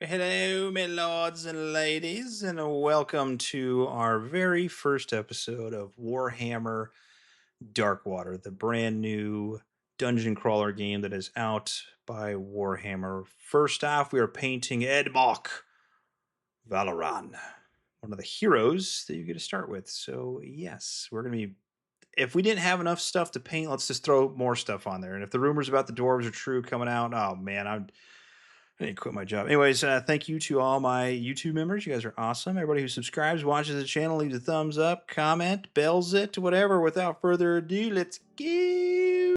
Hello, my lords and ladies, and welcome to our very first episode of Warhammer Darkwater, the brand new dungeon crawler game that is out by Warhammer. First off, we are painting Edmark Valoran, one of the heroes that you get to start with. So, yes, we're going to be. If we didn't have enough stuff to paint, let's just throw more stuff on there. And if the rumors about the dwarves are true coming out, oh man, I need to quit my job. Anyways, thank you to all my YouTube members. You guys are awesome. Everybody who subscribes, watches the channel, leaves a thumbs up, comment, bells it, whatever. Without further ado, let's go.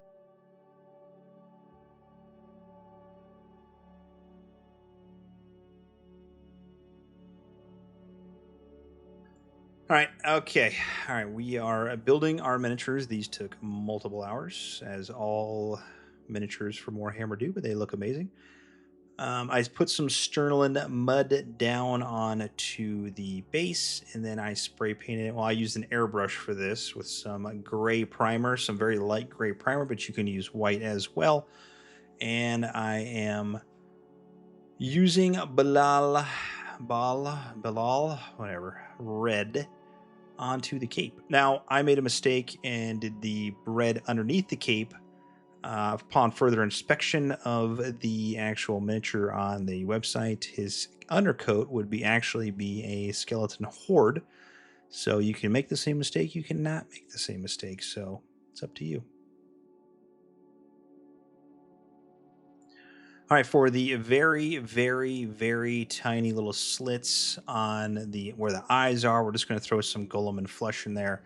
All right, okay. All right, we are building our miniatures. These took multiple hours, as all miniatures for Warhammer do, but they look amazing. I put some Stirland Mud down onto the base, and then I spray painted it. Well, I used an airbrush for this with some gray primer, some very light gray primer, but you can use white as well. And I am using Baal, whatever, red onto the cape. Now, I made a mistake and did the red underneath the cape. Upon further inspection of the actual miniature on the website, his undercoat would actually be a skeleton horde. So you can make the same mistake, you cannot make the same mistake. So it's up to you. All right, for the very, very, very tiny little slits on the where the eyes are, we're just going to throw some Gulliman Flesh in there.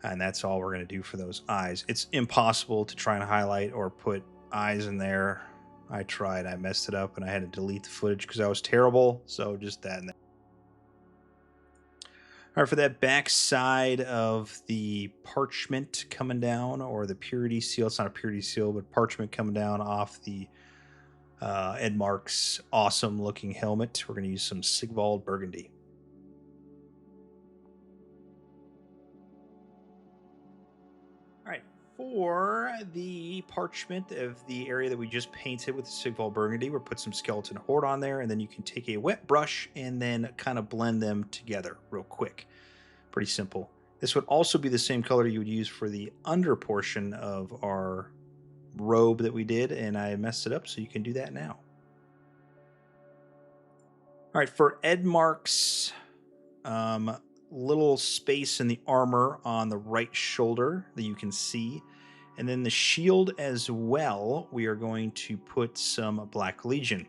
And that's all we're going to do for those eyes. It's impossible to try and highlight or put eyes in there. I tried, I messed it up, and I had to delete the footage because I was terrible. So just that. And that. All right, for that back side of the parchment coming down, or the purity seal. It's not a purity seal, but parchment coming down off the Edmark's awesome looking helmet. We're going to use some Sigvald Burgundy. All right, for the parchment of the area that we just painted with Sigvald Burgundy, we'll put some Skeleton Horde on there, and then you can take a wet brush and then kind of blend them together real quick. Pretty simple. This would also be the same color you would use for the under portion of our robe that we did, and I messed it up, so you can do that now. All right, for Edmark's little space in the armor on the right shoulder that you can see. And then the shield as well, we are going to put some Black Legion.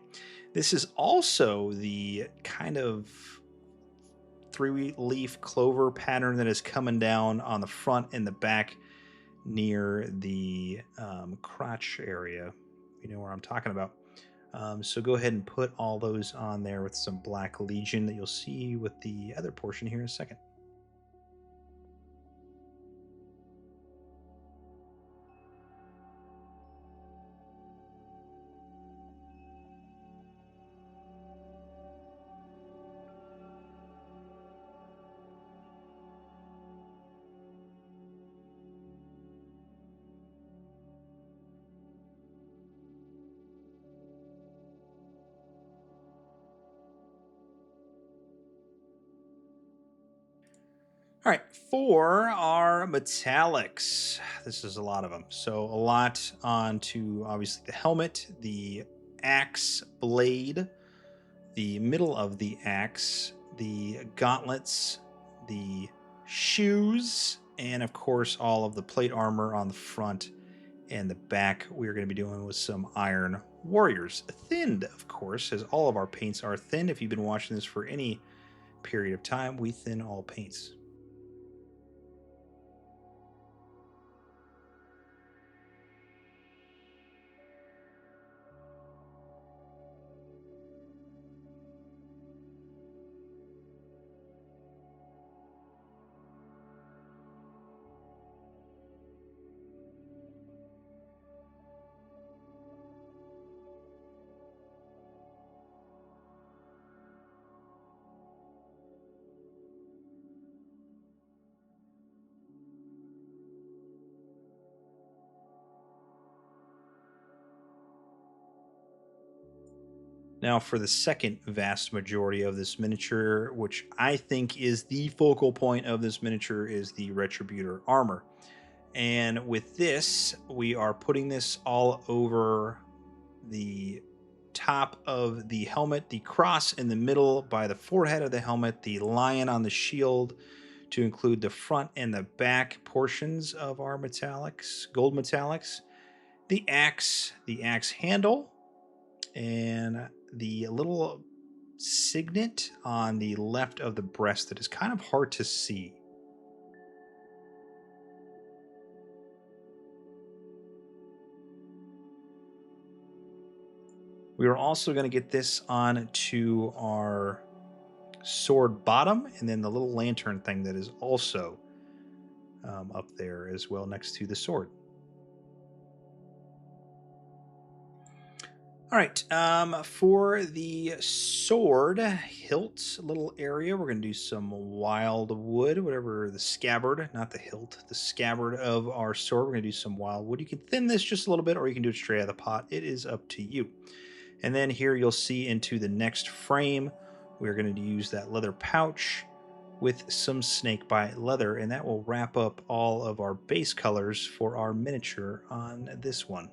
This is also the kind of three-leaf clover pattern that is coming down on the front and the back near the crotch area. You know where I'm talking about. So go ahead and put all those on there with some Black Legion that you'll see with the other portion here in a second. All right, for our metallics, this is a lot of them. So a lot onto obviously the helmet, the axe blade, the middle of the axe, the gauntlets, the shoes, and of course all of the plate armor on the front and the back. We're going to be doing with some iron warriors. Thinned, of course, as all of our paints are thinned. If you've been watching this for any period of time, we thin all paints. Now for the second vast majority of this miniature, which I think is the focal point of this miniature, is the Retributor Armour. And with this, we are putting this all over the top of the helmet, the cross in the middle by the forehead of the helmet, the lion on the shield to include the front and the back portions of our metallics, gold metallics, the axe handle, and the little signet on the left of the breast that is kind of hard to see. We are also going to get this on to our sword bottom, and then the little lantern thing that is also up there as well next to the sword. All right, for the sword hilt little area, we're going to do some Wyldwood, whatever the scabbard, not the hilt, the scabbard of our sword. We're going to do some Wyldwood. You can thin this just a little bit, or you can do it straight out of the pot. It is up to you. And then here you'll see into the next frame, we're going to use that leather pouch with some Snakebite Leather, and that will wrap up all of our base colors for our miniature on this one.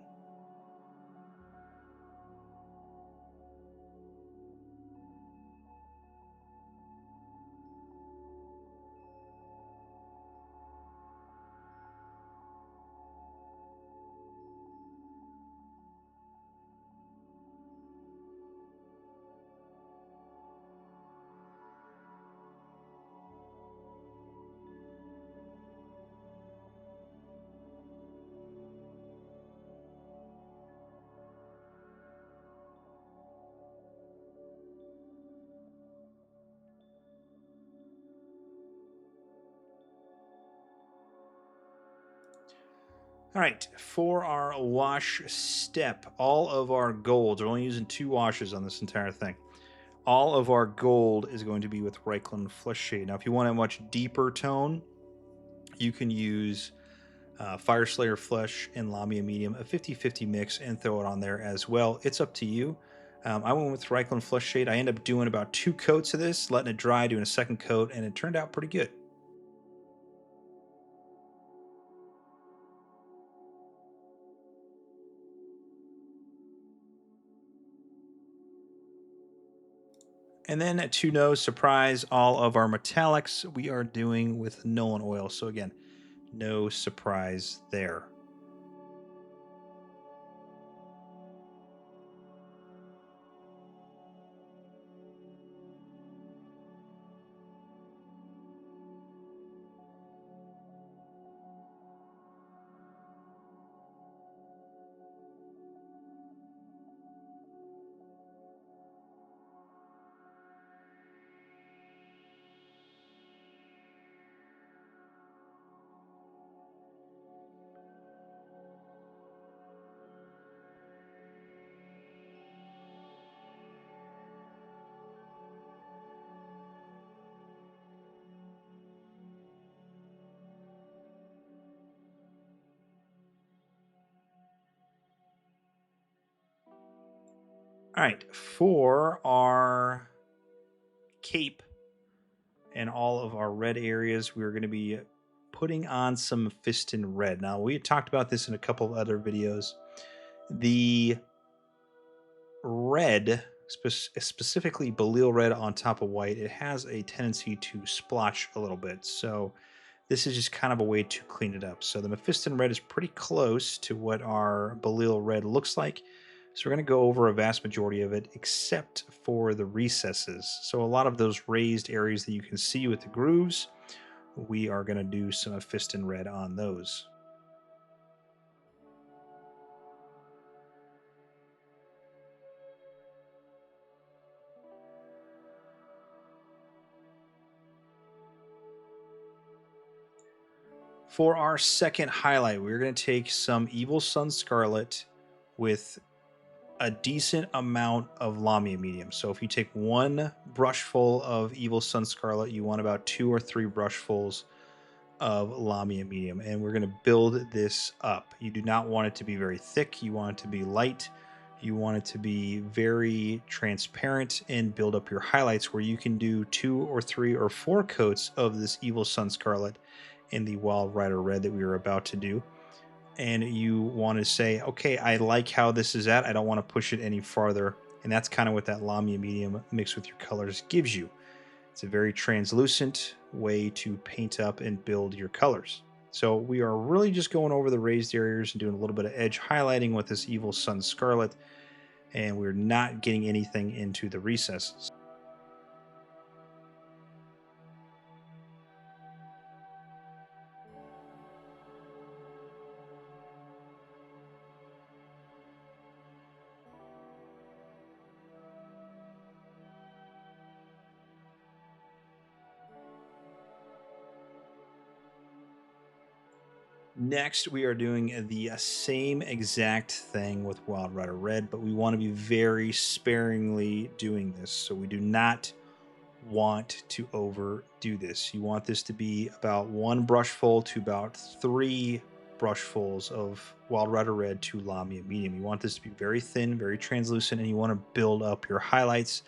All right, for our wash step, all of our golds, we're only using 2 washes on this entire thing. All of our gold is going to be with Reikland Fleshshade. Now, if you want a much deeper tone, you can use Fireslayer Flesh and Lahmiem Medium, a 50-50 mix, and throw it on there as well. It's up to you. I went with Reikland Fleshshade. I ended up doing about 2 coats of this, letting it dry, doing a second coat, and it turned out pretty good. And then, to no surprise, all of our metallics we are doing with Nulin Oil. So again, no surprise there. All right, for our cape and all of our red areas, we're going to be putting on some Mephiston Red. Now, we had talked about this in a couple of other videos. The red, specifically Baal Red on top of white, it has a tendency to splotch a little bit. So this is just kind of a way to clean it up. So the Mephiston Red is pretty close to what our Baal Red looks like. So we're going to go over a vast majority of it, except for the recesses. So a lot of those raised areas that you can see with the grooves, we are going to do some Mephiston Red on those. For our second highlight, we're going to take some Evil Sunz Scarlet with a decent amount of Lahmiem Medium. So if you take 1 brushful of Evil Sunz Scarlet, you want about 2 or 3 brushfuls of Lahmiem Medium. And we're going to build this up. You do not want it to be very thick. You want it to be light. You want it to be very transparent and build up your highlights, where you can do 2 or 3 or 4 coats of this Evil Sun Scarlet in the Wild Ryder Red that we were about to do. And you want to say, okay, I like how this is at. I don't want to push it any farther. And that's kind of what that Lahmiem Medium mixed with your colors gives you. It's a very translucent way to paint up and build your colors. So we are really just going over the raised areas and doing a little bit of edge highlighting with this Evil Sun Scarlet, and we're not getting anything into the recesses. Next, we are doing the same exact thing with Wild Ryder Red, but we want to be very sparingly doing this. So we do not want to overdo this. You want this to be about 1 brushful to about 3 brushfuls of Wild Ryder Red to Lahmiem Medium. You want this to be very thin, very translucent, and you want to build up your highlights.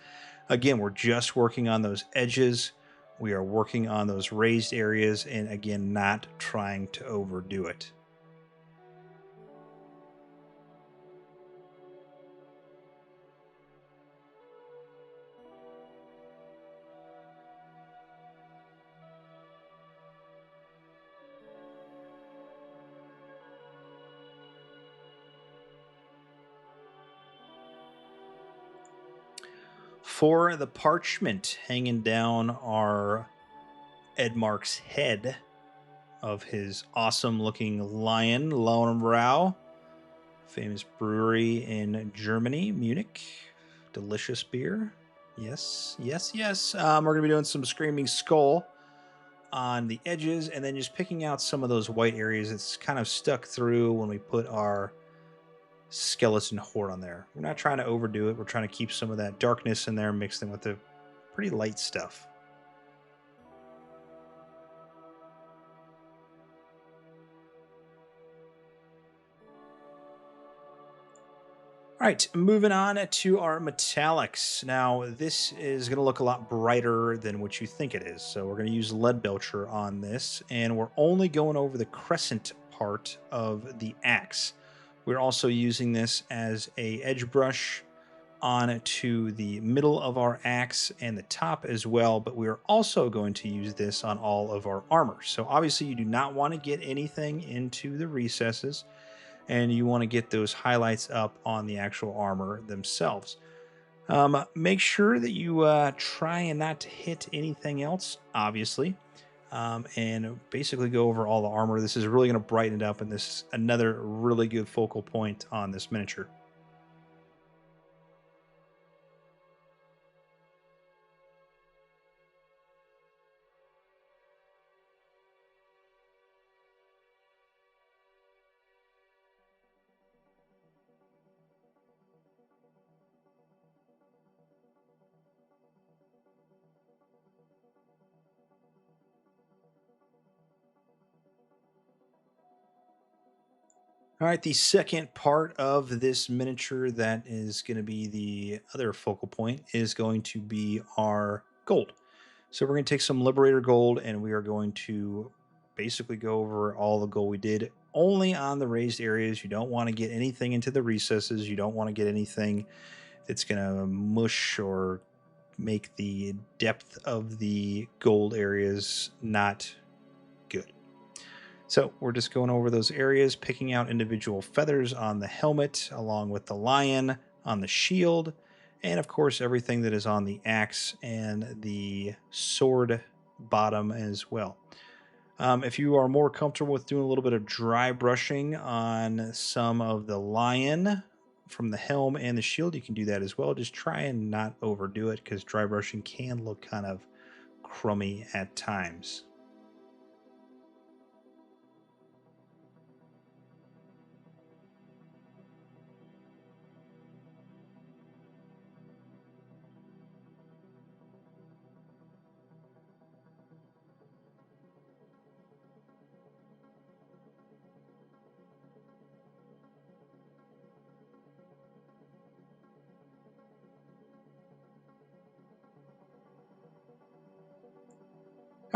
Again, we're just working on those edges. We are working on those raised areas, and again, not trying to overdo it. For the parchment hanging down our Edmark's head of his awesome looking lion, Lowenbrau, famous brewery in Germany, Munich. Delicious beer. Yes, yes, yes. We're going to be doing some Screaming Skull on the edges, and then just picking out some of those white areas that's kind of stuck through when we put our skeleton horde on there. We're not trying to overdo it. We're trying to keep some of that darkness in there mixed in with the pretty light stuff. All right, moving on to our metallics. Now, this is going to look a lot brighter than what you think it is. So we're going to use Leadbelcher on this, and we're only going over the crescent part of the axe. We're also using this as a edge brush on to the middle of our axe and the top as well, but we're also going to use this on all of our armor. So obviously you do not want to get anything into the recesses, and you want to get those highlights up on the actual armor themselves. Make sure that you try and not to hit anything else, obviously, and basically go over all the armor. This is really going to brighten it up, and this is another really good focal point on this miniature. All right, the second part of this miniature that is going to be the other focal point is going to be our gold. So we're going to take some Liberator Gold, and we are going to basically go over all the gold we did only on the raised areas. You don't want to get anything into the recesses. You don't want to get anything that's going to mush or make the depth of the gold areas not good. So we're just going over those areas, picking out individual feathers on the helmet, along with the lion on the shield, and of course everything that is on the axe and the sword bottom as well. If you are more comfortable with doing a little bit of dry brushing on some of the lion from the helm and the shield, you can do that as well. Just try and not overdo it, because dry brushing can look kind of crummy at times.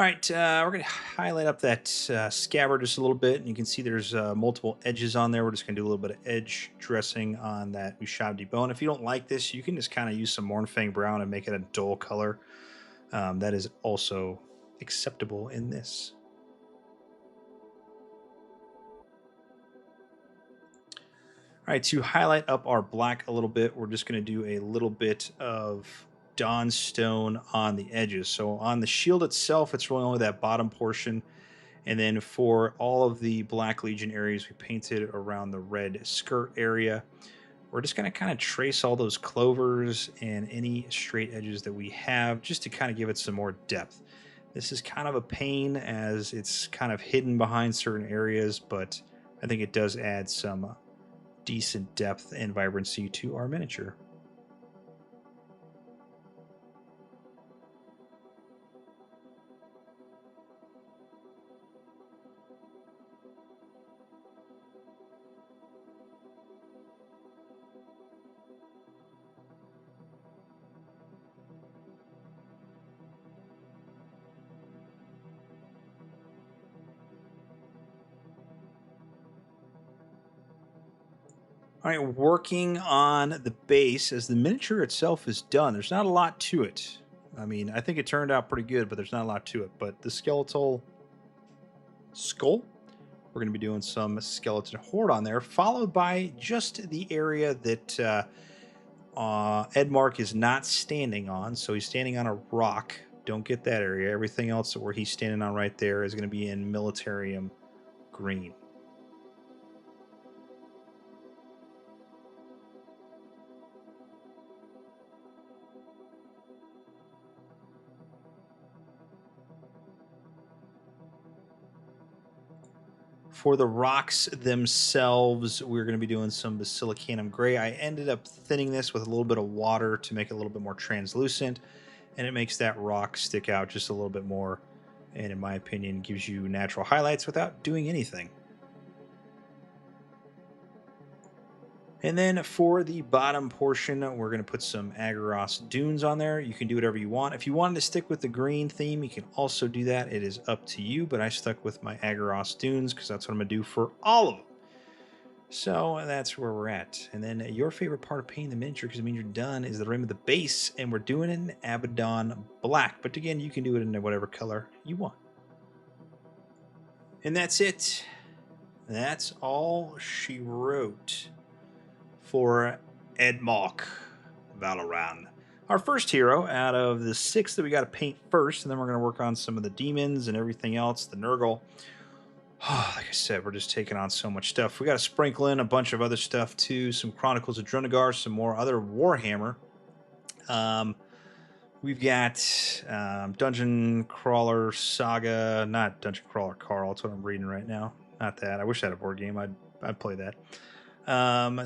All right, we're going to highlight up that scabbard just a little bit, and you can see there's multiple edges on there. We're just going to do a little bit of edge dressing on that Ushabti Bone. If you don't like this, you can just kind of use some Mournfang Brown and make it a dull color. That is also acceptable in this. All right, to highlight up our black a little bit, we're just going to do a little bit of Dawnstone on the edges. So on the shield itself, it's really only that bottom portion. And then for all of the Black Legion areas, we painted around the red skirt area. We're just going to kind of trace all those clovers and any straight edges that we have just to kind of give it some more depth. This is kind of a pain as it's kind of hidden behind certain areas, but I think it does add some decent depth and vibrancy to our miniature. All right, working on the base as the miniature itself is done. There's not a lot to it. I mean, I think it turned out pretty good, but there's not a lot to it. But the skeletal skull, we're going to be doing some skeleton horde on there, followed by just the area that Edmark is not standing on. So he's standing on a rock. Don't get that area. Everything else where he's standing on right there is going to be in Militarium Green. For the rocks themselves, we're going to be doing some Basilicanum Grey. I ended up thinning this with a little bit of water to make it a little bit more translucent, and it makes that rock stick out just a little bit more, and in my opinion, gives you natural highlights without doing anything. And then for the bottom portion, we're going to put some Aggaros Dunes on there. You can do whatever you want. If you wanted to stick with the green theme, you can also do that. It is up to you, but I stuck with my Aggaros Dunes because that's what I'm going to do for all of them. So that's where we're at. And then your favorite part of painting the miniature, because it means you're done, is the rim of the base, and we're doing it in Abaddon Black. But again, you can do it in whatever color you want. And that's it. That's all she wrote for Edmark Valoran, our first hero out of the 6 that we got to paint first, and then we're going to work on some of the demons and everything else, the Nurgle. Like I said, we're just taking on so much stuff. We got to sprinkle in a bunch of other stuff too, some Chronicles of Drunagar, some more other Warhammer. We've got Dungeon Crawler Saga, not Dungeon Crawler Carl, that's what I'm reading right now. Not that. I wish I had a board game. I'd play that.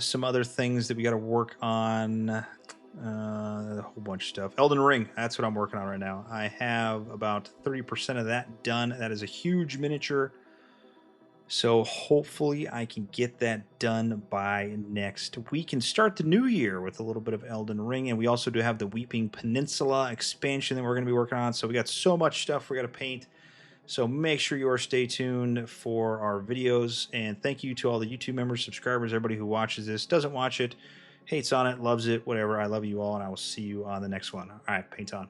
Some other things that we got to work on, a whole bunch of stuff. Elden Ring, that's what I'm working on right now. I have about 30% of that done. That is a huge miniature, so hopefully I can get that done by next week and start the new year with a little bit of Elden Ring. And we also do have the Weeping Peninsula expansion that we're going to be working on, so we got so much stuff we got to paint. So make sure you are stay tuned for our videos. And thank you to all the YouTube members, subscribers, everybody who watches this, doesn't watch it, hates on it, loves it, whatever. I love you all, and I will see you on the next one. All right, paint on.